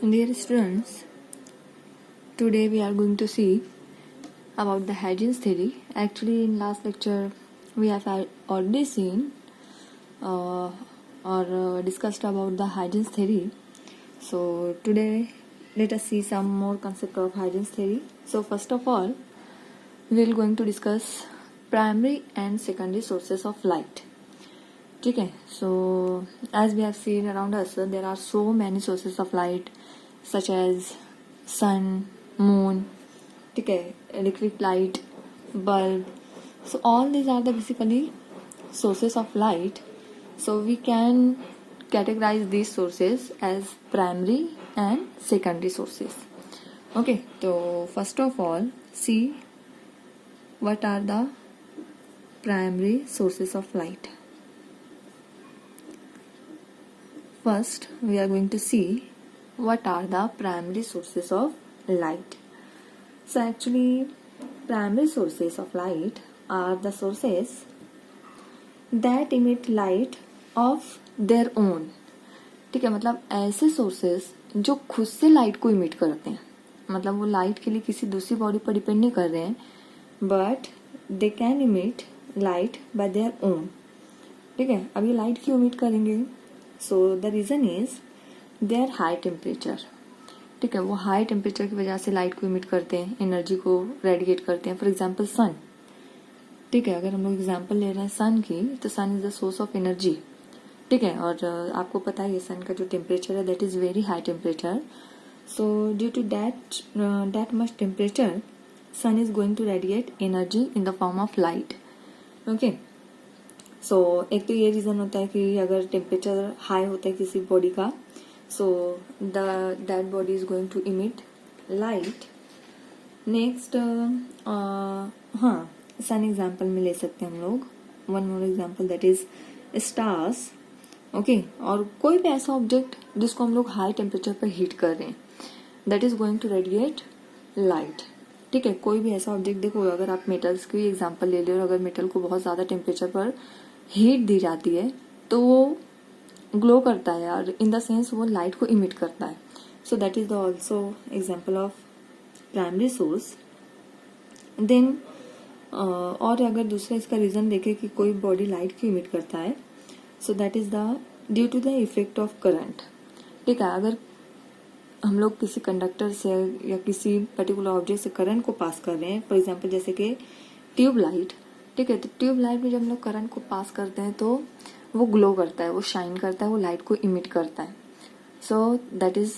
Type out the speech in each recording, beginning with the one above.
Dear students, today we are going to see about the Huygens theory. Actually, in last lecture we have already seen or discussed about the Huygens theory. So today let us see some more concept of Huygens theory. So first of all, we are going to discuss primary and secondary sources of light. Okay, so as we have seen around us, there are so many sources of light such as sun, moon, okay, electric light, bulb. So all these are the basically sources of light. So we can categorize these sources as primary and secondary sources. Okay, so first of all, see what are the primary sources of light. First, we are going to see what are the primary sources of light. So actually, primary sources of light are the sources that emit light of their own. ठीक है, मतलब ऐसे sources जो खुद से light को emit करते हैं, मतलब वो लाइट के लिए किसी दूसरी बॉडी पर डिपेंड नहीं कर रहे हैं, but they can emit light by their own. ठीक है, अब ये लाइट क्यों इमिट करेंगे? So the reason is their high temperature. ठीक है, वो हाई टेम्परेचर की वजह से लाइट को इमिट करते हैं, एनर्जी को रेडिएट करते हैं. फॉर एग्जांपल सन. ठीक है, अगर हम लोग एग्जांपल ले रहे हैं सन की, तो sun is the source of energy. ठीक है, और आपको पता है सन का जो टेम्परेचर है that is very high temperature. So due to that much temperature sun is going to radiate energy in the form of light. Okay, so एक तो ये रीजन होता है कि अगर टेम्परेचर हाई होता है किसी बॉडी का, so that body is going to emit light. Next, हाँ, सन एग्जाम्पल में ले सकते हैं हम लोग. One more example that is stars. Okay, और कोई भी ऐसा ऑब्जेक्ट जिसको हम लोग हाई टेम्परेचर पर हीट कर रहे हैं, that is going to radiate light. ठीक है, कोई भी ऐसा ऑब्जेक्ट, देखो अगर आप मेटल्स की एग्जांपल ले लो, अगर मेटल को बहुत ज्यादा टेम्परेचर पर हीट दी जाती है तो वो ग्लो करता है, और इन द सेंस वो लाइट को इमिट करता है. So that is the also example of primary source. Then और अगर दूसरा इसका रीजन देखें कि कोई बॉडी लाइट क्यों इमिट करता है, so that is the due to the effect of current. ठीक है, अगर हम लोग किसी कंडक्टर से या किसी पर्टिकुलर ऑब्जेक्ट से करंट को पास कर रहे हैं, फॉर एग्जांपल जैसे कि ट्यूब लाइट. ठीक है, तो ट्यूब लाइट में जब हम लोग करंट को पास करते हैं तो वो ग्लो करता है, वो शाइन करता है, वो लाइट को इमिट करता है. So that is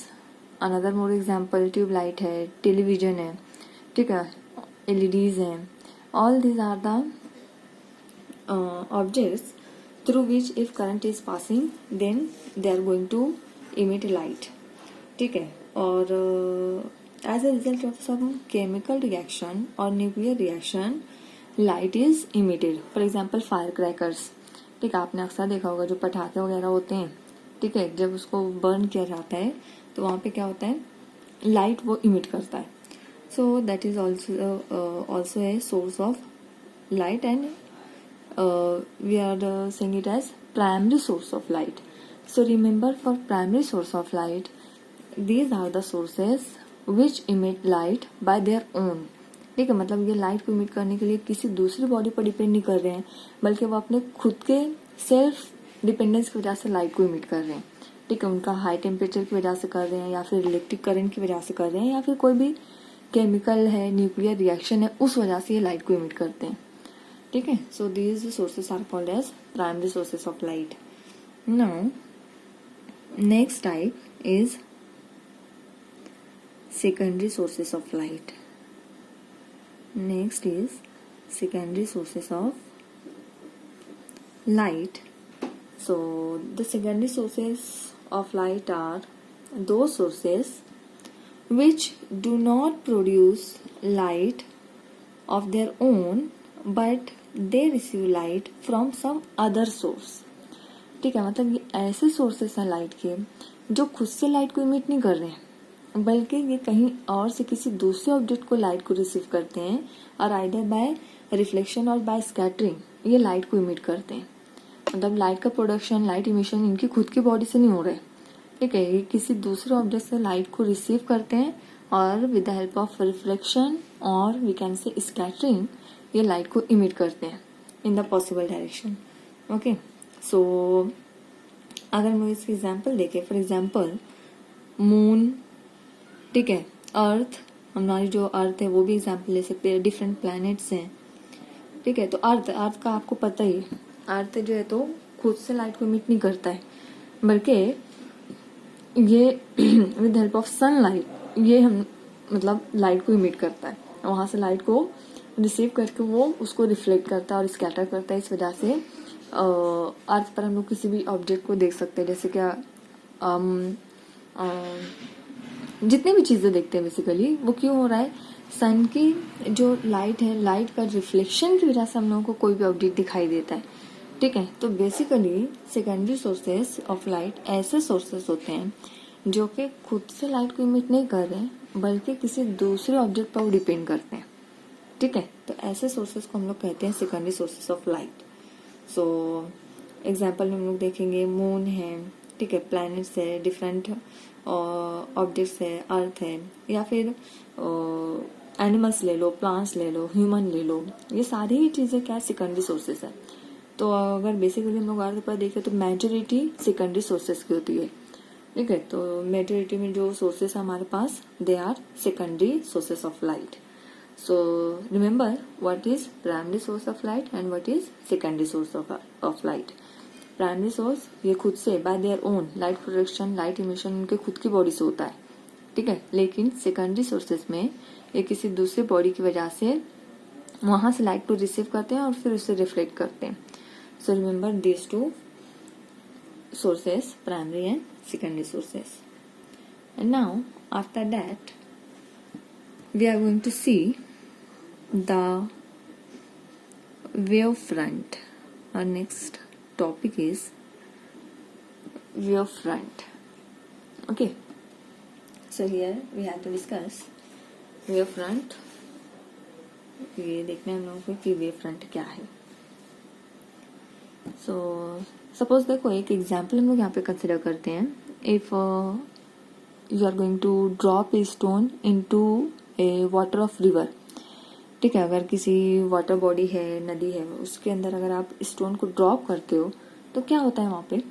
another more example. Tube light है, टेलीविजन है, ठीक है, एलईडीज हैं. All these are the objects through which if current is passing then they are going to emit light. ठीक है, और as a result of some chemical reaction और nuclear reaction light is emitted. For example fire crackers. ठीक है, आपने अक्सर देखा होगा जो पटाखे वगैरह होते हैं, ठीक है, जब उसको बर्न किया जाता है तो वहां पे क्या होता है, लाइट वो इमिट करता है. So that is also a source of light, and we are saying it as primary source of light. So remember, for primary source of light, these are the sources which emit light by their own. ठीक है, मतलब ये light को emit करने के लिए किसी दूसरी बॉडी पर डिपेंड नहीं कर रहे हैं, बल्कि वो अपने खुद के सेल्फ डिपेंडेंस की वजह से लाइट को इमिट कर रहे हैं. ठीक है, उनका हाई टेम्परेचर की वजह से कर रहे हैं, या फिर इलेक्ट्रिक करंट की वजह से कर रहे हैं, या फिर कोई भी केमिकल है, न्यूक्लियर रिएक्शन है, उस वजह से ये लाइट को इमिट करते हैं. ठीक है, so these sources are called as primary sources of light. Now next type is secondary sources of light. Next is secondary sources of light. So the secondary sources of light are those sources which do not produce light of their own but they receive light from some other source. ठीक है, मतलब ये ऐसे sources हैं light के जो खुद से लाइट को इमिट नहीं कर रहे हैं, बल्कि ये कहीं और से किसी दूसरे ऑब्जेक्ट को लाइट को रिसीव करते हैं, और आइदर बाय रिफ्लेक्शन और बाय स्कैटरिंग ये लाइट को इमिट करते हैं. मतलब लाइट का प्रोडक्शन, लाइट इमिशन इनकी खुद की बॉडी से नहीं हो रहा है, ठीक है, ये किसी दूसरे ऑब्जेक्ट से लाइट को रिसीव करते हैं और with the help of reflection और वी कैन से स्कैटरिंग ये लाइट को इमिट करते हैं in the possible direction. Okay, so अगर हम इसकी एग्जांपल देखें, फॉर एग्जांपल मून, ठीक है, अर्थ, हमारी जो अर्थ है वो भी एग्जांपल ले सकते हैं, डिफरेंट प्लैनेट्स हैं, ठीक है। तो अर्थ का आपको पता ही है, अर्थ जो है तो खुद से लाइट को इमिट नहीं करता है, बल्कि ये विद हेल्प ऑफ सनलाइट ये हम मतलब लाइट को इमिट करता है, वहां से लाइट को रिसीव करके वो उसको रिफ्लेक्ट करता है और स्कैटर करता है। इस वजह से अर्थ पर हम लोग किसी भी ऑब्जेक्ट को देख सकते हैं, जैसे क्या जितने भी चीजें देखते हैं बेसिकली वो क्यों हो रहा है, सन की जो लाइट है, लाइट का रिफ्लेक्शन की वजह से हम लोगों को कोई भी ऑब्जेक्ट दिखाई देता है, ठीक है। तो basically secondary sources of light ऐसे सोर्सेस होते हैं जो कि खुद से लाइट को इमिट नहीं कर रहे बल्कि किसी दूसरे ऑब्जेक्ट पर वो डिपेंड करते हैं, ठीक है। तो ऐसे सोर्सेस को हम लोग कहते हैं secondary sources of light. So example में हम लोग देखेंगे मून है, ठीक है, प्लैनेट्स है, डिफरेंट ऑब्जेक्ट्स है, अर्थ है, या फिर एनिमल्स ले लो, प्लांट्स ले लो, ह्यूमन ले लो, ये सारी ही चीजें क्या सेकेंडरी सोर्सेस है। तो अगर बेसिकली हम लोग अर्थ पर देखें तो मेजोरिटी सेकेंडरी सोर्सेस की होती है, ठीक है। तो मेजोरिटी में जो सोर्सेस है हमारे पास they are secondary sources of light. So remember what is primary source of light and what is secondary source of light. Primary source ये खुद से by their own light production, light emission उनके खुद की body से होता है, ठीक है। लेकिन सेकेंडरी सोर्सेस में ये किसी दूसरे बॉडी की वजह से वहां से लाइट को रिसीव करते हैं और फिर उसे रिफ्लेक्ट करते हैं। So remember these two sources, primary and secondary sources. And now after that we are going to see the wavefront. Our next topic is wavefront. Okay, so here we have to discuss wavefront. ये देखना है हम लोगों को कि wavefront क्या है। So suppose देखो एक एग्जाम्पल हम लोग यहाँ पे कंसिडर करते हैं। If you are going to drop a stone into a water of river, ठीक है, अगर किसी वाटर बॉडी है, नदी है, उसके अंदर अगर आप स्टोन को ड्रॉप करते हो तो क्या होता है वहां पे।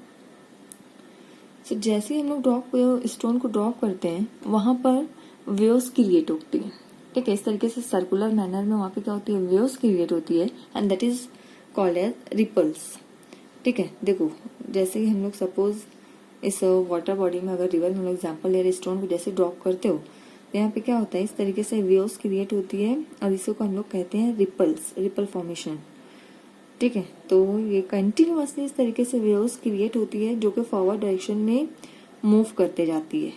so, जैसे ही हम लोग स्टोन को ड्रॉप करते हैं वहां पर वेव्स क्रिएट होती है, ठीक है। इस तरीके से सर्कुलर मैनर में वहां पे क्या होती है, वेव्स क्रिएट होती है and that is called as ripples, ठीक है। देखो जैसे ही हम लोग सपोज इस वाटर बॉडी में अगर रिवर में हम लोग एग्जाम्पल ले रहे, स्टोन को जैसे ड्रॉप करते हो तो यहाँ पे क्या होता है, इस तरीके से वेव्स क्रिएट होती है और इसको हम लोग कहते हैं रिपल्स, रिपल फॉर्मेशन, ठीक है। तो ये कंटिन्यूअसली इस तरीके से वेव्स क्रिएट होती है जो कि फॉरवर्ड डायरेक्शन में मूव करते जाती है,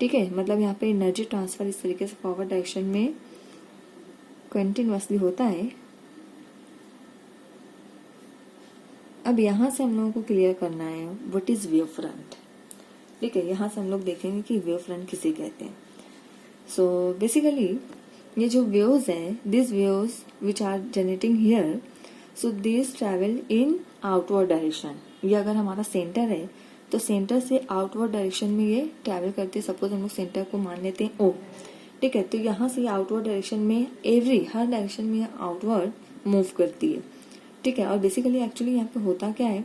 ठीक है। मतलब यहाँ पे एनर्जी ट्रांसफर इस तरीके से फॉरवर्ड डायरेक्शन में कंटिन्यूअसली होता है। अब यहाँ से हम लोगों को क्लियर करना है व्हाट इज वेव फ्रंट, ठीक है। यहाँ से हम लोग देखेंगे कि वेव फ्रंट किसे कहते हैं। सो बेसिकली ये जो वेव्स है, this waves which are generating here, so this travel in outward direction. ये अगर हमारा सेंटर है तो सेंटर से आउटवर्ड डायरेक्शन में ये ट्रैवल करते हैं। सपोज हम लोग सेंटर को मान लेते हैं ओ, ठीक है। तो यहाँ से आउटवर्ड डायरेक्शन में हर डायरेक्शन में आउटवर्ड मूव करती है, ठीक है। और बेसिकली एक्चुअली यहाँ पे होता क्या है,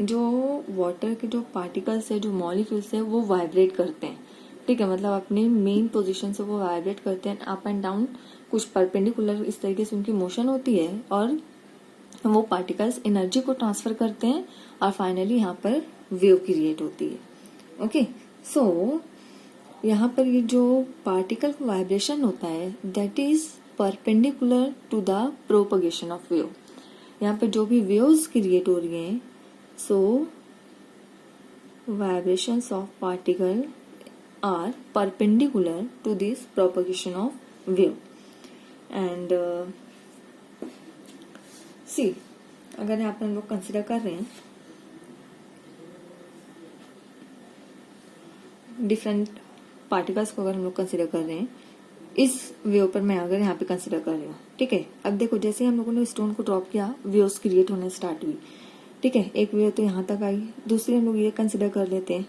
जो वाटर के जो पार्टिकल्स है, जो मॉलिक्यूल्स है, वो वाइब्रेट करते हैं, ठीक है। मतलब अपने मेन पोजीशन से वो वाइब्रेट करते हैं अप एंड डाउन, कुछ परपेंडिकुलर इस तरीके से उनकी मोशन होती है और वो पार्टिकल्स एनर्जी को ट्रांसफर करते हैं और फाइनली यहाँ पर वेव क्रिएट होती है। ओके, सो यहाँ पर ये जो पार्टिकल वाइब्रेशन होता है that is perpendicular to the propagation of wave. यहाँ पे जो भी वेव्स क्रिएट हो रही हैं, so vibrations of particle are perpendicular to this propagation of wave. And see अगर यहाँ पे हम लोग कंसिडर कर रहे हैं डिफरेंट पार्टिकल्स को, अगर हम लोग कंसिडर कर रहे हैं इस वेव पर, मैं अगर यहाँ पे कंसिडर कर रही हूँ, ठीक है। अब देखो जैसे हम लोगों ने स्टोन को ड्रॉप किया, वेव्स क्रिएट होने स्टार्ट हुई, ठीक है। एक वेव तो यहाँ तक आई, दूसरी हम लोग ये कंसिडर कर लेते हैं,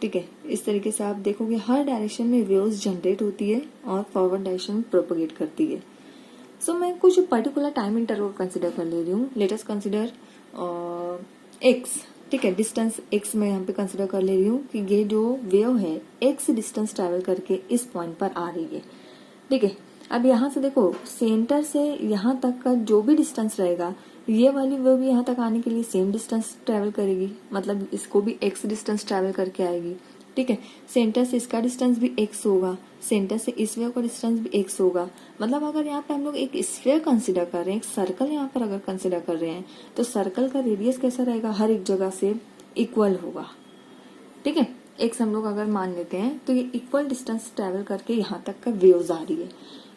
ठीक है, इस तरीके से आप देखोगे हर डायरेक्शन में वेव्स जनरेट होती है और फॉरवर्ड डायरेक्शन में प्रोपोगेट करती है। सो मैं कुछ पर्टिकुलर टाइम इंटरवल कंसिडर कर ले रही हूँ। लेट अस कंसिडर एक्स, ठीक है, डिस्टेंस एक्स में यहाँ पे कंसिडर कर ले रही हूँ कि ये जो वेव है एक्स डिस्टेंस ट्रेवल करके इस पॉइंट पर आ रही है। ठीक है, अब यहाँ से देखो सेंटर से यहाँ तक का जो भी डिस्टेंस रहेगा ये वाली वेव भी यहाँ तक आने के लिए सेम डिस्टेंस ट्रेवल करेगी, मतलब इसको भी एक्स डिस्टेंस ट्रेवल करके आएगी। ठीक है, सेंटर से इसका डिस्टेंस भी एक्स होगा, सेंटर से इस वेव का डिस्टेंस भी एक्स होगा। मतलब अगर यहाँ पे हम लोग एक स्फीयर कंसिडर कर रहे हैं, एक सर्कल यहाँ पर अगर कंसिडर कर रहे हैं तो सर्कल का रेडियस कैसा रहेगा, हर एक जगह से इक्वल होगा। ठीक है, एक्स हम लोग अगर मान लेते हैं तो ये इक्वल डिस्टेंस ट्रेवल करके यहाँ तक का वेव्स आ रही है।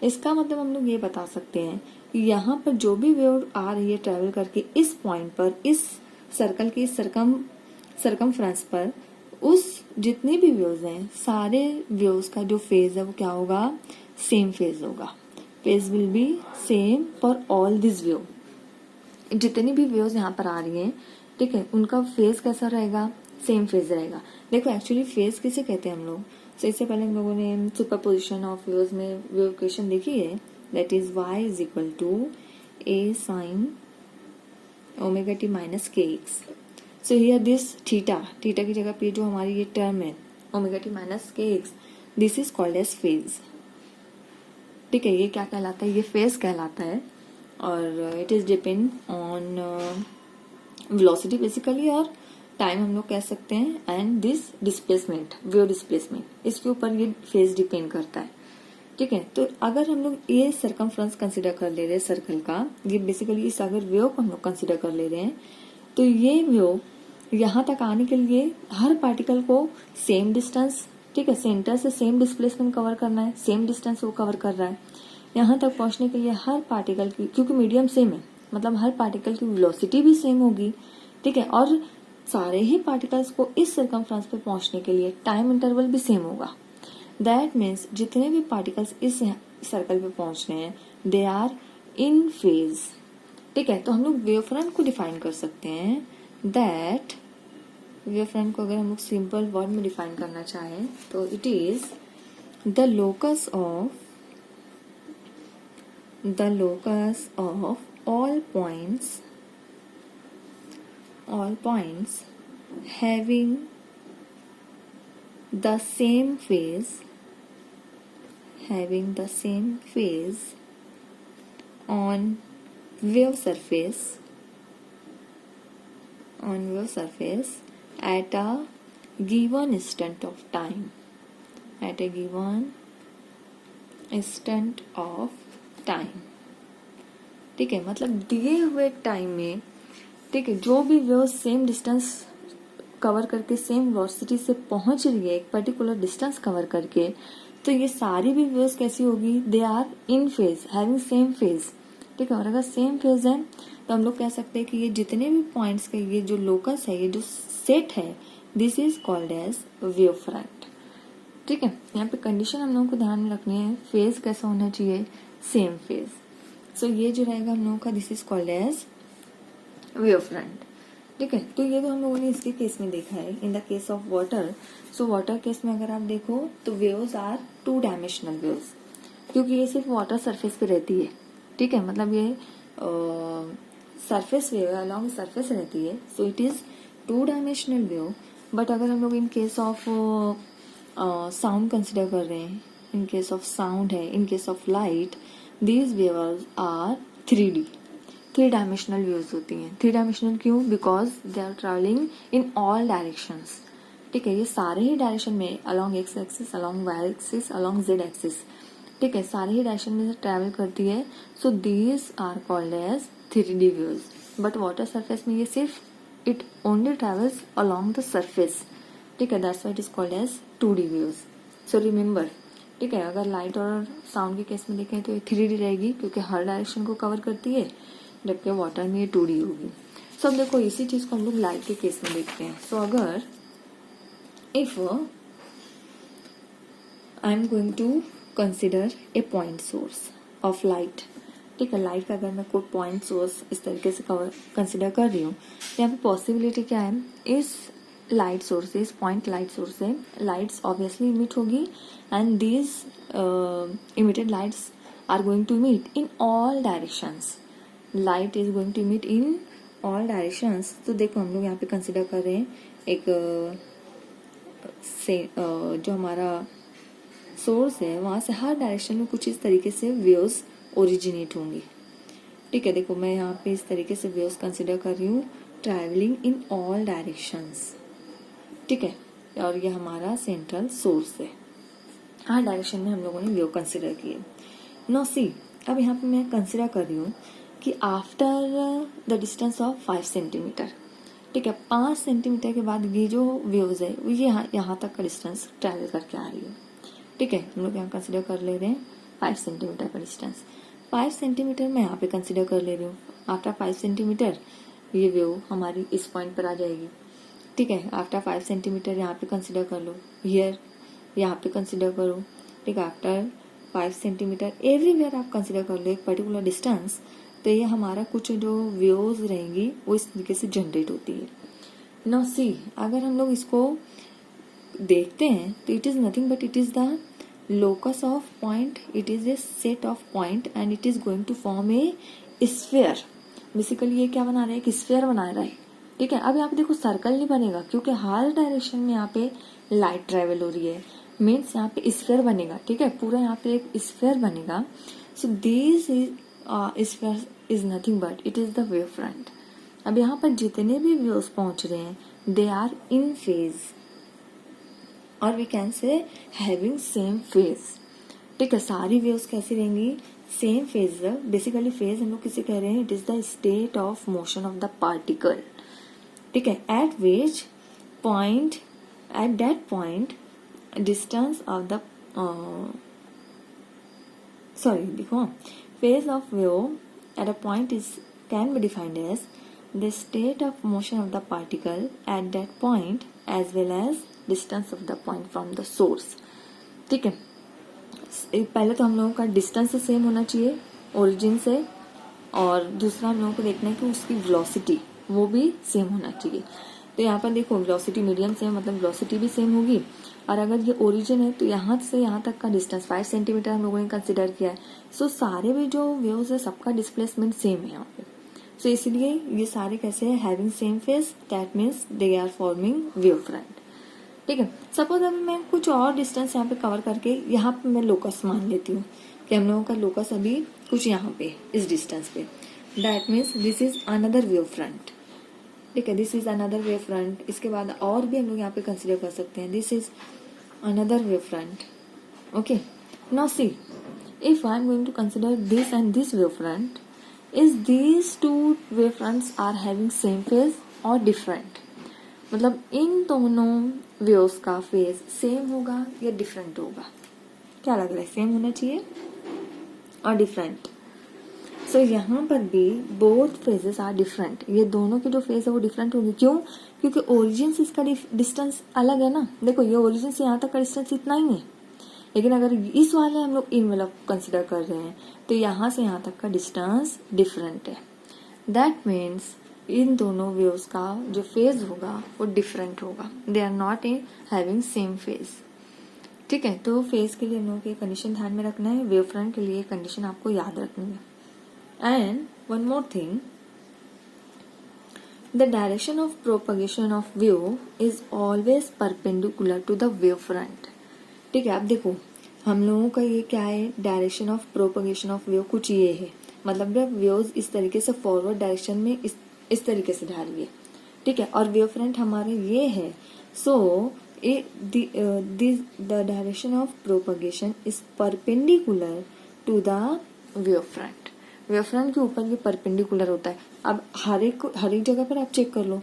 इसका मतलब हम लोग ये बता सकते हैं कि यहाँ पर जो भी वेव आ रही है ट्रेवल करके इस पॉइंट पर, इस सर्कल के सरकमफ्रेंस पर, उस जितने भी वेव्स हैं सारे वेव्स का जो फेज है वो क्या होगा, सेम फेज होगा। Phase will be same for all this wave. जितनी भी वेव्स यहाँ पर आ रही हैं, ठीक है, उनका फेज कैसा रहेगा, सेम फेज रहेगा। देखो एक्चुअली फेज किसे कहते हैं हम लोग, तो इससे पहले हम लोगों ने सुपरपोजिशन ऑफ वेव्स में वेव इक्वेशन देखी है, that is y is equal to a sin omega t minus k x. So here this theta की जगह पे जो हमारी ये टर्म है omega t minus k x, this is called as phase. ठीक है, ये क्या कहलाता है, ये फेज कहलाता है और it is depend on velocity basically, और टाइम हम लोग कह सकते हैं, and this displacement, wave displacement, इसके ऊपर ये फेज डिपेंड करता है। ठीक है, तो अगर हम लोग ये सरकमफ्रेंस कंसिडर कर ले रहे हैं सर्कल का, ये बेसिकली इस अगर वेव को हम लोग कंसिडर कर ले रहे हैं तो ये वेव यहाँ तक आने के लिए हर पार्टिकल को सेम डिस्टेंस, ठीक है, सेंटर से सेम डिस्प्लेसमेंट कवर करना है, सेम डिस्टेंस वो कवर कर रहा है। यहाँ तक पहुंचने के लिए हर पार्टिकल की, क्योंकि मीडियम सेम है, मतलब हर पार्टिकल की वेलोसिटी भी सेम होगी। ठीक है, और सारे ही पार्टिकल्स को इस सरकमफ्रेंस पे पहुंचने के लिए टाइम इंटरवल भी सेम होगा। दैट मीन्स जितने भी पार्टिकल्स इस सर्कल पे पहुंच रहे हैं दे आर इन फेज। ठीक है, तो हम लोग वेव फ्रंट को डिफाइन कर सकते हैं, दैट वेव फ्रंट को अगर हम लोग सिंपल वर्ड में डिफाइन करना चाहें तो it is the locus of all points having the same phase on wave surface at a given instant of time, ठीक है, मतलब दिए हुए टाइम में, ठीक है, जो भी वेव सेम डिस्टेंस कवर करके सेम वेलोसिटी से पहुंच रही है, एक पर्टिकुलर डिस्टेंस कवर करके, तो ये सारी भी वेव्स कैसी होगी, they are in phase, having same phase. ठीक है, और अगर सेम फेज है तो हम लोग कह सकते हैं कि ये जितने भी पॉइंट्स के ये जो लोकस है, ये जो सेट है, this is called as wave front. ठीक है, यहाँ पे कंडीशन हम लोगों को ध्यान में रखनी है, फेज कैसा होना चाहिए, सेम फेज। सो ये जो रहेगा हम लोगों का, this is called as wave front. ठीक है, तो ये तो हम लोगों ने इसके केस में देखा है। In the case of water, so water case में अगर आप देखो तो वेव्स आर 2 डायमेंशनल वेव्स, क्योंकि ये सिर्फ वाटर सरफेस पे रहती है। ठीक है, मतलब ये सरफेस वेव अलॉन्ग सरफेस रहती है, so it is 2 dimensional wave. But अगर हम लोग in case of sound consider कर रहे हैं, इन केस ऑफ साउंड है, in case of light, these waves are 3 dimensional waves होती हैं। 3 डायमेंशनल क्यों, because they are traveling in all directions. ठीक है, ये सारे ही डायरेक्शन में, along x axis, along y axis, along z axis, ठीक है, सारे ही डायरेक्शन में ट्रेवल करती है। So these are called as 3D waves. But water surface में ये सिर्फ it only travels along the surface. ठीक है, that's why it is called as 2D waves. So remember, ठीक है, अगर लाइट और साउंड के केस में देखें तो ये 3D रहेगी क्योंकि हर डायरेक्शन को कवर करती है, जबकि वाटर में ये 2D होगी। सो अब देखो इसी चीज को हम लोग लाइट के केस में देखते हैं। सो अगर if I am going to consider a point source of light, ठीक है, लाइट का अगर मैं कोई पॉइंट सोर्स इस तरीके से कंसिडर कर रही हूँ, यहाँ पे पॉसिबिलिटी क्या है, इस light sources, point light source है, लाइट्स ऑब्वियसली इमिट होगी and these emitted lights are going to emit in all directions. Light is going to emit in all directions. तो देखो हम लोग यहाँ पे कंसिडर कर रहे हैं एक जो हमारा सोर्स है वहां से हर डायरेक्शन में कुछ इस तरीके से वेव्स ओरिजिनेट होंगी. ठीक है, देखो मैं यहाँ पे इस तरीके से वेव्स कंसिडर कर रही हूँ ट्रैवलिंग इन ऑल डायरेक्शंस. ठीक है, और ये हमारा सेंट्रल सोर्स है. हर डायरेक्शन में हम लोगों ने वेव कंसिडर किए. नो सी, अब यहाँ पे मैं कंसिडर कर रही हूँ कि after the distance of 5 centimetre. ठीक है, 5 सेंटीमीटर के बाद ये जो वेव्स है वो यहाँ तक का डिस्टेंस ट्रैवल करके आ रही है. ठीक है, हम लोग यहाँ कंसिडर कर ले रहे हैं 5 सेंटीमीटर का डिस्टेंस. 5 सेंटीमीटर मैं यहाँ पे कंसिडर कर ले रही हूँ. आफ्टर 5 सेंटीमीटर ये वेव हमारी इस पॉइंट पर आ जाएगी. ठीक है, आफ्टर 5 सेंटीमीटर यहाँ पे कंसिडर कर लो, हियर यहाँ पे कंसिडर करो. ठीक है, आफ्टर 5 सेंटीमीटर एवरीवेयर आप कंसिडर कर लो एक पर्टिकुलर डिस्टेंस. तो ये हमारा कुछ जो वेव्स रहेंगी वो इस तरीके से जनरेट होती है. नाउ सी, अगर हम लोग इसको देखते हैं तो it is nothing but it is the locus of point. It is a set of point and it is going to form a sphere. Basically ये क्या बना रहा है, एक स्फेयर बना रहा है. ठीक है, अब यहाँ पे देखो सर्कल नहीं बनेगा क्योंकि हर डायरेक्शन में यहाँ पे लाइट ट्रेवल हो रही है, मीन्स यहाँ पे स्फेयर बनेगा. ठीक है, पूरा यहाँ पे एक स्फेयर बनेगा. So this sphere is nothing but it is the wave front. अब यहाँ पर जितने भी वेव्स पहुंच रहे हैं दे आर इन फेज और we can say having same phase. ठीक है, सारी वेव्स कैसी रहेंगी, सेम फेज. बेसिकली फेज हम लोग किसे कह रहे हैं, it is the state of motion of the particle. ठीक है, at which point, at that point distance of the देखो phase of wave at a point is can be defined as the state of motion of the particle at that point as well as distance of the point from the source. ठीक है, पहले तो हम लोगों का distance same होना चाहिए origin से, और दूसरा हम लोगों को देखना है कि उसकी वेलोसिटी वो भी सेम होना चाहिए. तो यहाँ पर देखो वेलोसिटी मीडियम से मतलब वेलोसिटी भी सेम होगी. और अगर ये ओरिजिन है तो यहाँ से यहाँ तक का डिस्टेंस 5 सेंटीमीटर हम लोगों ने कंसिडर किया है. सो सारे भी जो वेव्स है सबका डिस्प्लेसमेंट सेम है यहाँ पे. सो इसलिए ये सारे कैसे है, having same phase, that means they are forming wave front. ठीक है, सपोज अभी मैं कुछ और डिस्टेंस यहाँ पे कवर करके यहाँ पे मैं लोकस मान लेती हूँ कि हम लोगों का लोकस अभी कुछ यहाँ पे इस डिस्टेंस पे. That means this is another wave front. ठीक है, this is another wave front. इसके बाद और भी हम लोग यहाँ पे कंसिडर कर सकते हैं, this is another wave front. Okay, now see, if I am going to consider this and this wave front, is these two wave fronts are having same phase और डिफरेंट. मतलब इन दोनों वेव्स का phase same होगा या different होगा, क्या लग रहा है, सेम होना चाहिए और डिफरेंट. सो यहाँ पर भी बोथ फेजेस आर डिफरेंट. ये दोनों की जो फेज है वो डिफरेंट होगी. क्यों, क्योंकि ओरिजिन से इसका डिस्टेंस अलग है ना. देखो ये ओरिजिन से यहाँ तक का डिस्टेंस इतना ही है, लेकिन अगर इस वाले हम लोग इनवेलप कंसिडर कर रहे हैं तो यहाँ से यहाँ तक का डिस्टेंस डिफरेंट है. दैट मीन्स इन दोनों वेव्स का जो फेज होगा वो डिफरेंट होगा. They are not a having same phase. ठीक है, तो फेज के लिए हम लोगों को कंडीशन ध्यान में रखना है, वेव फ्रंट के लिए कंडीशन आपको याद रखनी है. And one more thing, the direction of propagation of wave is always perpendicular to the wave front. ठीक है, अब देखो हम लोगों का ये क्या है, direction of propagation of wave कुछ ये है, मतलब वेव्स इस तरीके से फॉरवर्ड डायरेक्शन में इस तरीके से जा रही है. ठीक है, और वेव फ्रंट हमारे ये है. So the direction of propagation is perpendicular to the wave front. Wave front के ऊपर ये परपेंडिकुलर होता है. अब हर एक जगह पर आप चेक कर लो,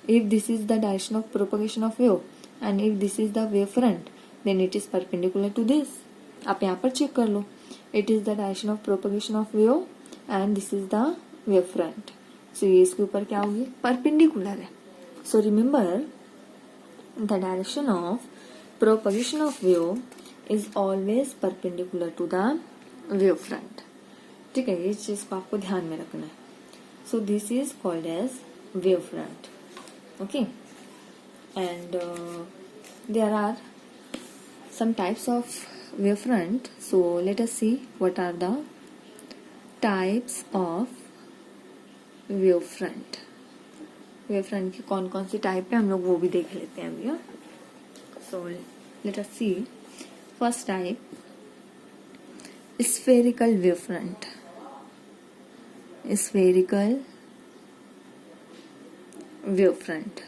if this is the direction of propagation of wave and if this is the wave front then it is perpendicular to this. आप यहाँ पर चेक कर लो, it is the direction of propagation of wave and this is the wave front. So ये इसके ऊपर क्या होगी, परपेंडिकुलर है. So remember the direction of propagation of wave is always perpendicular to the wave front. ठीक है, इस चीज को आपको ध्यान में रखना है. So this is called as wave front. Okay, and there are some types of wavefront. So let us see what are the types of wavefront. wavefront की कौन कौन सी टाइप है हम लोग वो भी देख लेते हैं भैया. So let us see. First type, spherical wavefront. spherical wavefront.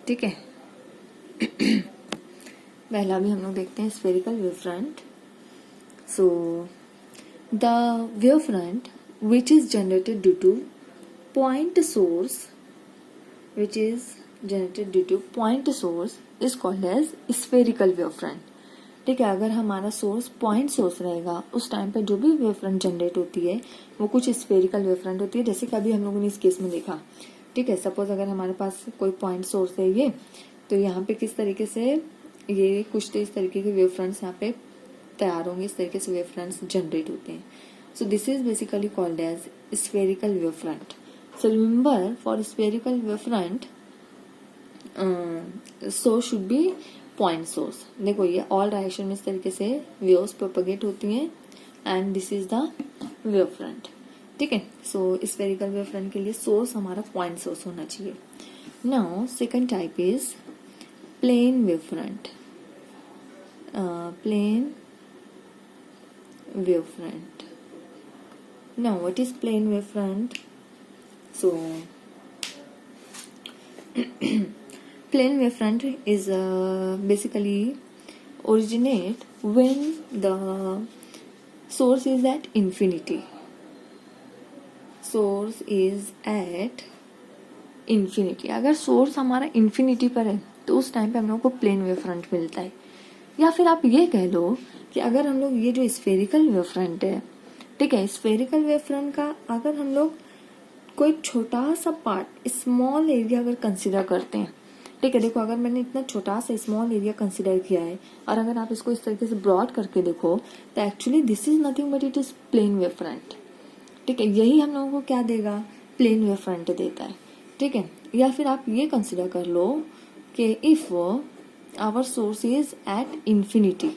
ठीक है. पहला भी हम लोग देखते हैं spherical wavefront. So the wavefront which is generated due to point source, which is generated due to point source is called as spherical wavefront. ठीक है. अगर हमारा सोर्स पॉइंट सोर्स रहेगा उस टाइम पे जो भी वेवफ्रंट जनरेट होती है वो कुछ स्फेरिकल वेवफ्रंट होती है, जैसे कि अभी हम लोगों ने इस केस में देखा. ठीक है. सपोज अगर हमारे पास कोई पॉइंट सोर्स है ये, तो यहाँ पे किस तरीके से ये कुछ तो इस तरीके के वेवफ्रंट्स यहाँ पे तैयार होंगे, इस तरीके से वेवफ्रंट्स जनरेट होते हैं. So this is basically called as spherical wavefront. So remember for spherical wavefront source should be point source. देखो ये ऑल डायरेक्शन में इस तरीके से वेव्स प्रोपगेट होती हैं and this is the wavefront. ठीक है. सो स्फेरिकल वेवफ्रंट के लिए सोर्स हमारा पॉइंट सोर्स होना चाहिए. Now second type is plane wavefront. Plane wavefront. Now what is plane wavefront? So plane wavefront is basically originate when the source is at infinity. Source is at infinity. अगर source हमारा infinity पर है तो उस time पे हम लोग को प्लेन वेवफ्रंट मिलता है. या फिर आप ये कह लो कि अगर हम लोग ये जो स्फेरिकल वेवफ्रंट है, ठीक है, स्फेरिकल वेवफ्रंट का अगर हम लोग कोई छोटा सा पार्ट, स्मॉल एरिया अगर कंसिडर करते हैं, ठीक है. देखो अगर मैंने इतना छोटा सा स्मॉल एरिया कंसिडर किया है और अगर आप इसको इस तरीके से ब्रॉड करके देखो तो actually this is nothing but it is plane wavefront. ठीक है. यही हम लोगों को क्या देगा? प्लेन वेवफ्रंट देता है. ठीक है. या फिर आप ये कंसिडर कर लो कि if our source is at infinity.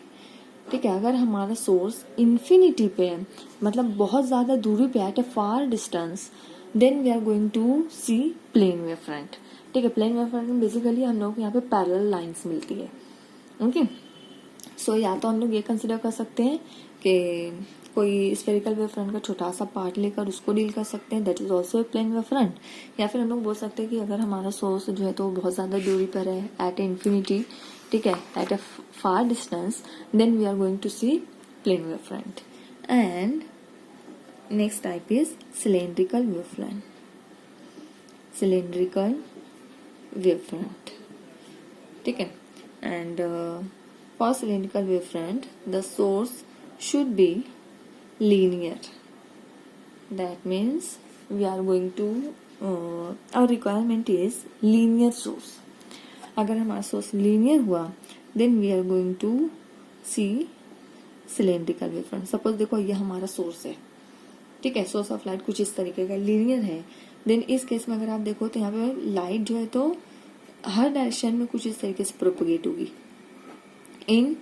ठीक है. अगर हमारा सोर्स इंफिनिटी पे है, मतलब बहुत ज्यादा दूरी पे, at a far distance, then we are going to see plane wavefront. ठीक है. प्लेन वेवफ्रंट में बेसिकली हम लोग को यहाँ पे पैरेलल लाइंस मिलती है. ओके. सो या तो हम लोग ये कंसिडर कर सकते हैं कि कोई स्फेरिकल वेवफ्रंट का छोटा सा पार्ट लेकर उसको डील कर सकते हैं, that is also a plane wavefront. या फिर हम लोग बोल सकते हैं कि अगर हमारा सोर्स जो है तो बहुत ज्यादा दूरी पर है, एट इंफिनिटी, ठीक है, at a far distance, then we are going to see plane wavefront. And next type is cylindrical wavefront. Cylindrical wavefront. ठीक है. and for cylindrical wavefront the source should be linear. that means we are going to our requirement is linear source. अगर हमारा source linear हुआ then we are going to see cylindrical wavefront. Suppose देखो ये हमारा source है, ठीक है, source of light कुछ इस तरीके का लीनियर है. देन इस केस में अगर आप देखो तो यहाँ पे लाइट जो है तो हर डायरेक्शन में कुछ इस तरीके से प्रोपगेट होगी in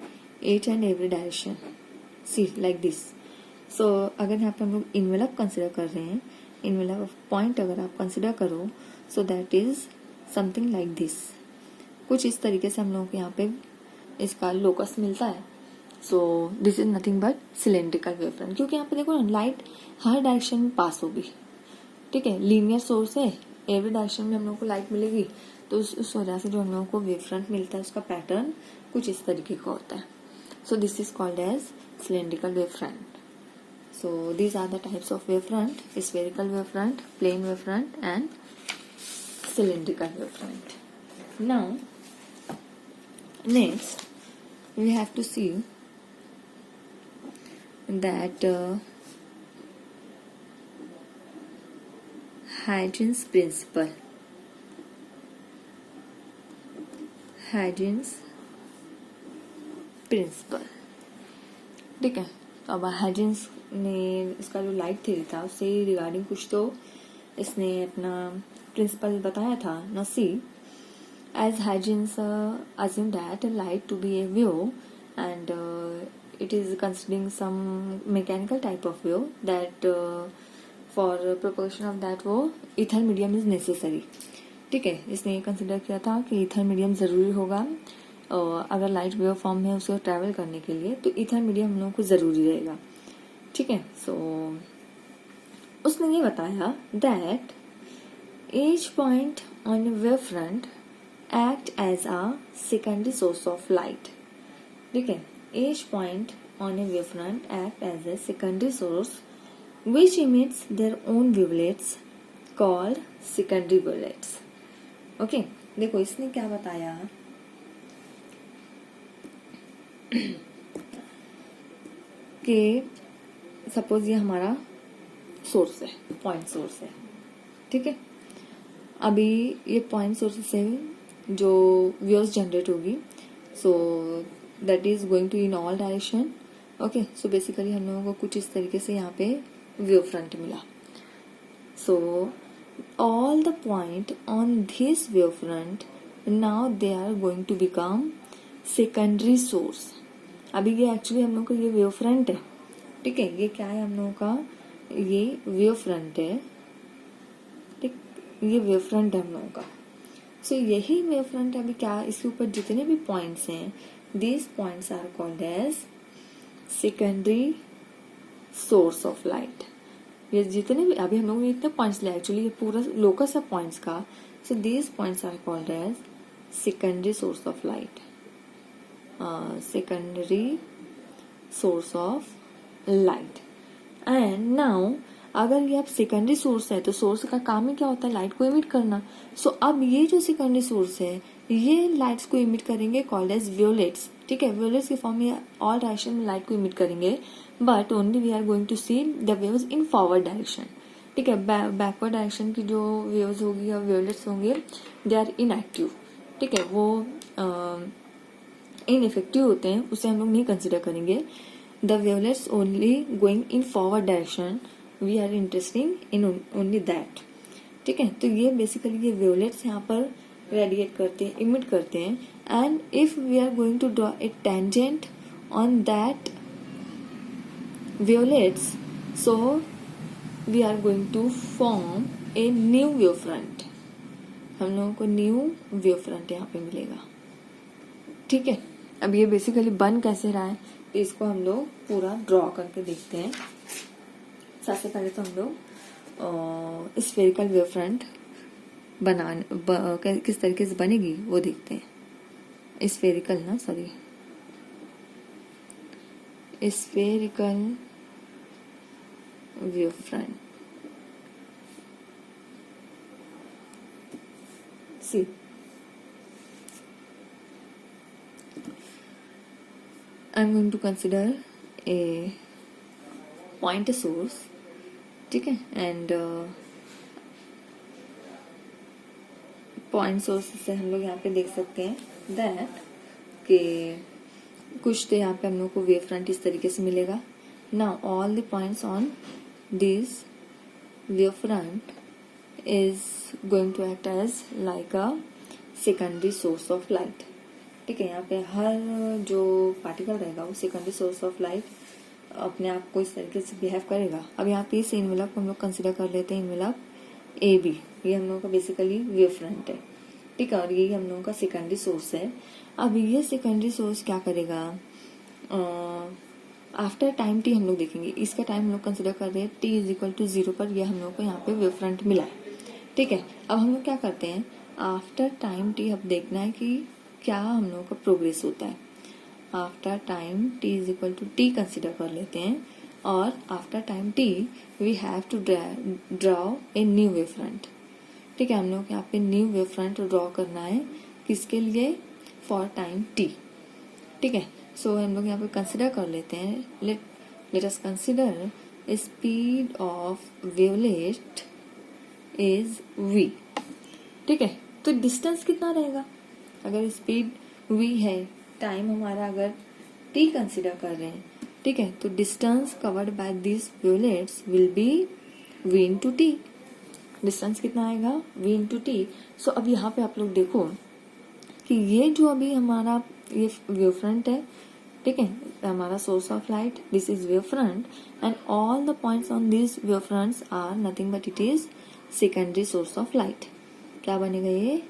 each and every direction. See like this. So अगर यहाँ पे हम लोग इनवेलप कंसिडर कर रहे हैं, इनवेलप पॉइंट अगर आप कंसिडर करो, सो that is something like this. कुछ इस तरीके से हम लोग को यहाँ पे इसका लोकस मिलता है. So this is nothing but cylindrical wavefront. क्योंकि यहाँ पे देखो ना लाइट हर डायरेक्शन में पास होगी. ठीक है. लीनियर सोर्स है, एवरी डायरेक्शन में हम लोग को लाइट मिलेगी, तो उस वजह से जो हम लोगों को वेवफ्रंट मिलता है उसका पैटर्न कुछ इस तरीके का होता है. So this is called as cylindrical wavefront. So these are the types of wavefront: spherical wavefront, plane wavefront and cylindrical wavefront. Now next we have to see that Huygens principle. Huygens principle. ठीक है. तो अब Huygens ने इसका जो light theory था उससे regarding कुछ तो इसने अपना प्रिंसिपल बताया था. ना सी as Huygens assumed that light to be a wave, and it is considering some mechanical type of wave that for propagation of that वो ether medium is necessary. ठीक है, इसने ये कंसिडर किया था कि ईथर मीडियम ज़रूरी होगा अगर लाइट वेव फॉर्म में उसको ट्रैवल करने के लिए, तो ईथर मीडियम हम लोगों को ज़रूरी रहेगा. ठीक है, सो उसने ये बताया that each point on a wavefront act as a secondary source of light. ठीक है, each point on a wavefront act as a secondary source which emits their own wavelets called secondary wavelets. Okay देखो इसने क्या बताया कि suppose ये हमारा source है, पॉइंट सोर्स है. ठीक है, अभी ये पॉइंट सोर्स से जो वेव्स जनरेट होगी, so that is going to in all direction. Okay, so basically हम लोगों को कुछ इस तरीके से यहाँ पे वेव फ्रंट मिला. सो all the point on this wavefront now they are going to become secondary source. अभी ये एक्चुअली हम लोग का ये वेव फ्रंट है. ठीक है, ये क्या है हम लोगों का, ये वेव फ्रंट है. ठीक, ये वेव फ्रंट है हम लोगों का. सो यही वेव फ्रंट अभी क्या, इसके ऊपर जितने भी पॉइंट्स हैं, these points are called as secondary source of light. ये जितने भी अभी हम लोगों ने इतने पॉइंट्स लिया, एक्चुअली ये पूरा लोकस है पॉइंट्स का. So these points are called as secondary source of light. Secondary source of light. And now अगर ये अब सेकेंडरी सोर्स है, तो सोर्स का काम ही क्या होता है, लाइट को इमिट करना. सो अब ये जो सेकेंडरी सोर्स है, ये लाइट्स को इमिट करेंगे कॉल्ड एज वेवलेट्स. ठीक है, वेवलेट्स के फॉर्म में ऑल डायरेक्शन में लाइट को इमिट करेंगे, but only we are going to see the waves in forward direction. ठीक है, बैकवर्ड डायरेक्शन की जो वेव्स होगी या वेवलेट्स होंगे, दे आर इनएक्टिव. ठीक है, वो इनइफेक्टिव होते हैं, उसे हम लोग नहीं कंसिडर करेंगे. The wavelets only going in forward direction, we are interesting in only that. ठीक है, तो ये बेसिकली ये वेवलेट्स यहाँ पर रेडिएट करते हैं, इमिट करते हैं. And if we are going to draw a tangent on that wavelets, so we are going to form a new wavefront. हम लोगों को न्यू वेवफ्रंट यहाँ पे मिलेगा. ठीक है, अब ये बेसिकली बन कैसे रहा है, तो इसको हम लोग पूरा ड्रॉ करके देखते हैं. सबसे पहले तो हम लोग स्फेरिकल वेवफ्रंट किस तरीके से बनेगी वो देखते हैं. स्फेरिकल ना, sorry, spherical wavefront. See, I'm going to consider a point source. ठीक है, एंड पॉइंट सोर्स से हम लोग यहाँ पे देख सकते हैं दैट कि कुछ तो यहाँ पे हम लोग को वेव फ्रंट इस तरीके से मिलेगा. Now all the points on this wave front is going to act as like a secondary source of light. ठीक है, यहाँ पे हर जो पार्टिकल रहेगा वो सेकेंडरी सोर्स ऑफ लाइट अपने आप को इस तरीके से बिहेव करेगा. अब यहाँ पे इस इनवेलप हम लोग कंसिडर कर लेते हैं इनवेलप ए बी. ये हम लोगों का बेसिकली वेव फ्रंट है. ठीक है, और यही हम लोगों का सेकेंडरी सोर्स है. अब ये सेकेंडरी सोर्स क्या करेगा, आफ्टर टाइम टी हम लोग देखेंगे. इसका टाइम हम लोग कंसिडर कर रहे हैं टी इज इक्वल टू 0 पर. ये हम लोग को यहाँ पे वेव फ्रंट मिला है. ठीक है, अब हम लोग क्या करते हैं, आफ्टर टाइम टी अब देखना है कि क्या हम लोगों का प्रोग्रेस होता है. After time t is equal to t consider कर लेते हैं, और after time t we have to draw a new wave front. ठीक है, हम लोग यहाँ पे न्यू वेव फ्रंट ड्रॉ करना है, किसके लिए, फॉर टाइम टी. ठीक है, सो हम लोग यहाँ पे कंसिडर कर लेते हैं, let us consider speed of wavelet is v. ठीक है, तो डिस्टेंस कितना रहेगा, अगर स्पीड v है, टाइम हमारा अगर t कंसिडर कर रहे हैं. ठीक है, तो distance covered by this wavelets will be v into T. Distance कितना आएगा, v इंटू टी. सो अब यहाँ पे आप लोग देखो कि ये जो अभी हमारा ये वेव फ्रंट है, ठीक है, हमारा source of light, this is wave front and all the points on this wave fronts are nothing but it is secondary source of light. क्या बनेगा ये?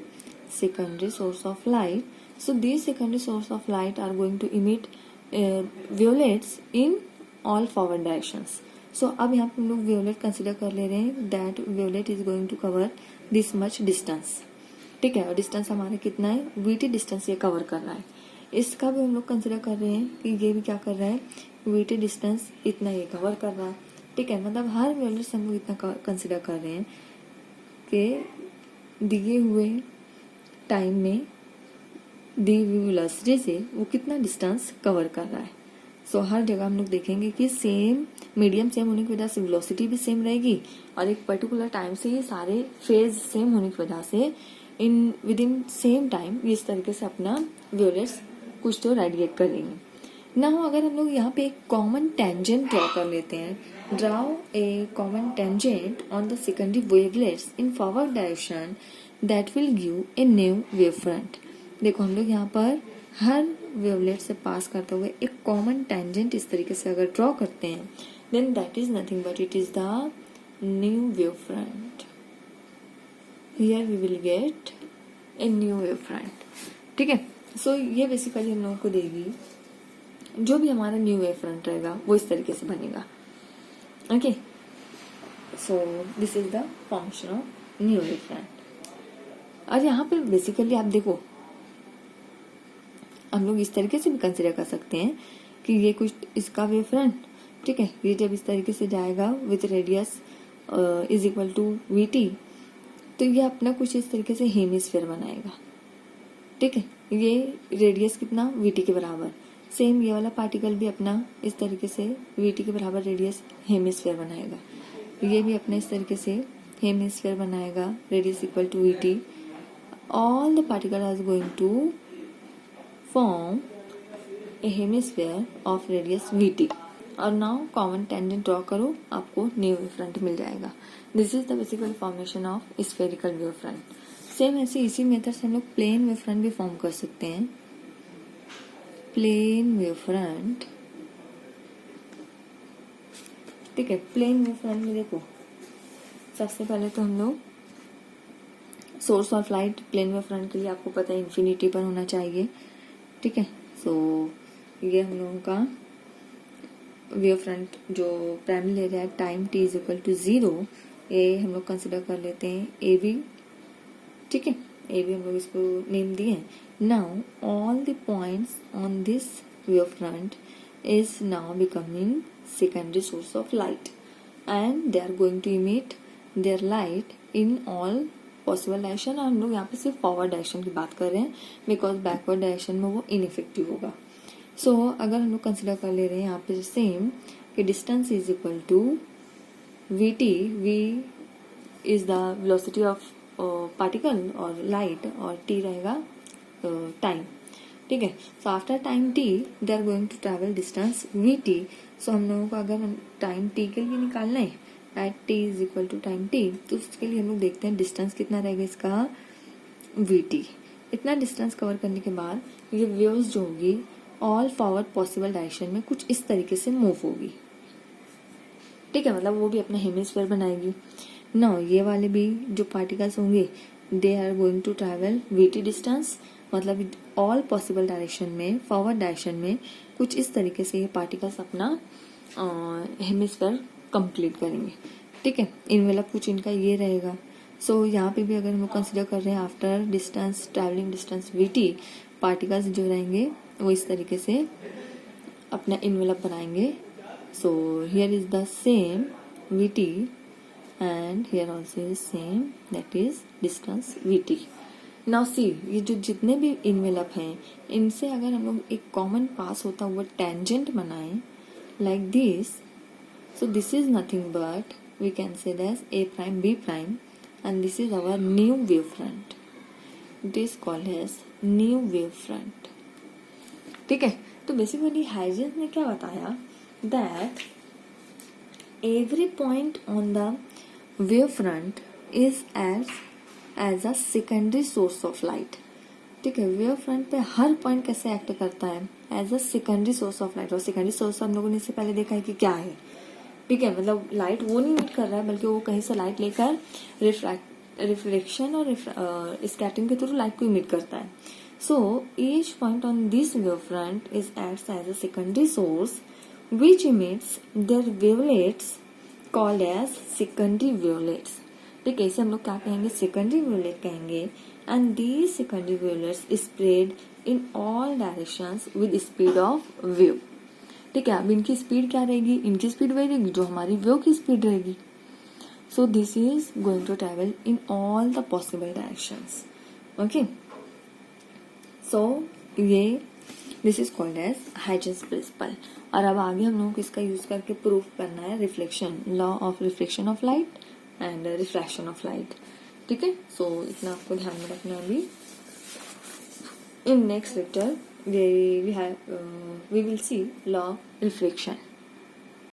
Secondary source of light. So this secondary source of light are going to emit wavelets in all forward directions. So अब यहाँ पे हम लोग violet consider कर ले रहे हैं that wavelet is going to cover this much distance. ठीक है, और डिस्टेंस हमारा कितना है? वीटी डिस्टेंस ये कवर कर रहा है. इसका भी हम लोग कंसिडर कर रहे हैं कि ये भी क्या कर रहा है? वीटी डिस्टेंस इतना ये कवर कर रहा है. ठीक है, मतलब हर वियोलेट से हम लोग इतना कंसिडर कर रहे हैं कि दिए हुए टाइम में दी हुई वेलोसिटी से वो कितना डिस्टेंस कवर कर रहा है. सो हर जगह हम लोग देखेंगे कि सेम मीडियम सेम होने की वजह से वेलोसिटी भी सेम रहेगी और एक पर्टिकुलर टाइम से ये सारे फेज सेम होने की वजह से in with in same time ये इस तरीके से अपना वेवलेट्स कुछ तो रेडिएट करेंगे. ना हो अगर हम लोग यहाँ पे एक कॉमन टेंजेंट ड्रॉ कर लेते हैं, draw a common tangent on the secondary wavelets in forward direction that will give a new wave front. देखो हम लोग यहाँ पर हर वेवलेट से पास करते हुए एक कॉमन टेंजेंट इस तरीके से अगर ड्रॉ करते हैं then that is nothing but it is the new wave front. Here we will get a new wave front. ठीक है, सो ये बेसिकली हम लोगों को देगी जो भी हमारा न्यू वेव फ्रंट रहेगा वो इस तरीके से बनेगा. Okay, so this is the formation of new wave front. और यहाँ पे बेसिकली आप देखो हम लोग इस तरीके से भी कंसिडर कर सकते हैं कि ये कुछ इसका वेव फ्रंट, ठीक है, ये जब इस तरीके से जाएगा with radius is equal to VT तो ये अपना कुछ इस तरीके से हेमिस्फीयर बनाएगा. ठीक है, ये रेडियस कितना? वीटी के बराबर. सेम ये वाला पार्टिकल भी अपना इस तरीके से वीटी के बराबर रेडियस हेमिस्फीयर बनाएगा. ये भी अपने इस तरीके से हेमिस्फीयर बनाएगा radius equal to VT. All the particle are going to form a hemisphere of radius VT. और नाउ कॉमन टेंजेंट ड्रॉ करो, आपको न्यू वेव फ्रंट मिल जाएगा. This is the basical formation of spherical wave front. Same ऐसे इसी method से हम लोग प्लेन वेव फ्रंट भी फॉर्म कर सकते हैं. प्लेन वेव फ्रंट, ठीक है, प्लेन वेव फ्रंट में देखो सबसे पहले तो हम लोग source of light plane wave front के लिए आपको पता है इन्फिनिटी पर होना चाहिए. ठीक है, सो ये हम लोगों का वेव फ्रंट जो प्राइमरी ले रहा है time t is equal to 0, ये हम लोग कंसिडर कर लेते हैं ए बी. ठीक है, ए बी हम लोग इसको नेम दिए. Now all the points on this wave front is now becoming secondary source of light and they are going to emit their light in all possible direction. और हम लोग यहाँ पे सिर्फ फॉरवर्ड डायरेक्शन की बात कर रहे हैं बिकॉज बैकवर्ड डायरेक्शन में वो इनइफेक्टिव होगा. सो अगर हम लोग कंसिडर कर ले रहे हैं यहाँ पे सेम कि distance is equal to v t. V is the velocity of particle और लाइट और टी रहेगा टाइम. ठीक है, so after time t they are going to travel distance v t. सो हम लोगों को अगर टाइम टी के लिए निकालना है at t is equal to time t तो उसके लिए हम लोग देखते हैं डिस्टेंस कितना रहेगा इसका वी टी. इतना डिस्टेंस कवर करने के बाद ये वेव्स जो होगी ऑल फॉरवर्ड पॉसिबल डायरेक्शन में कुछ इस तरीके से मूव होगी. ठीक है, मतलब वो भी अपना हेमिस्फीयर बनाएगी. नाउ ये वाले भी जो पार्टिकल्स होंगे they are going to travel VT distance, मतलब ऑल पॉसिबल डायरेक्शन में फॉरवर्ड डायरेक्शन में कुछ इस तरीके से ये पार्टिकल्स अपना हेमिस्फीयर कंप्लीट करेंगे. ठीक है, इनवेलप कुछ इनका ये रहेगा. सो यहाँ पे भी अगर हम लोग कंसिडर कर रहे हैं after distance travelling distance VT particles जो रहेंगे वो इस तरीके से अपना इनवेलप बनाएंगे. So here is the same VT and here also is same that is distance VT. Now see ये जो जितने भी इनवेलप हैं इनसे अगर हम लोग एक कॉमन पास होता हुआ टेंजेंट बनाएं like this, so this is nothing but we can say that a prime b prime and this is our new wave front. It is called as new wave front. ठीक है, तो basically Huygens ने क्या बताया that every point on the wave front is as a secondary source of light. ठीक है, wave front पे हर point कैसे एक्ट करता है, as a secondary source of light. और सेकेंडरी सोर्स हम लोगों ने इससे पहले देखा है कि क्या है, ठीक है, मतलब लाइट वो नहीं मीट कर रहा है, बल्कि वो कहीं से लाइट लेकर रिफ्लेक्शन और स्कैटरिंग के थ्रू लाइट को इमिट करता है। So each point on this wave front is acts as a secondary source which emits their wavelets called as secondary wavelets. ठीक है, इसे हम लोग क्या कहेंगे, सेकेंडरी वेवलेट कहेंगे। And these secondary wavelets spread in all directions with speed of wave. ठीक है, अब इनकी स्पीड क्या रहेगी, इनकी स्पीड वही रहेगी जो हमारी वेव की स्पीड रहेगी। So this is going to travel in all the possible directions. Okay, so ये this is called as Huygens principle. और अब आगे हम लोगों को इसका यूज करके प्रूव करना है reflection, law of reflection of light and refraction of light. ठीक है, सो इतना आपको ध्यान में रखना अभी। In next lecture, we will see law of reflection.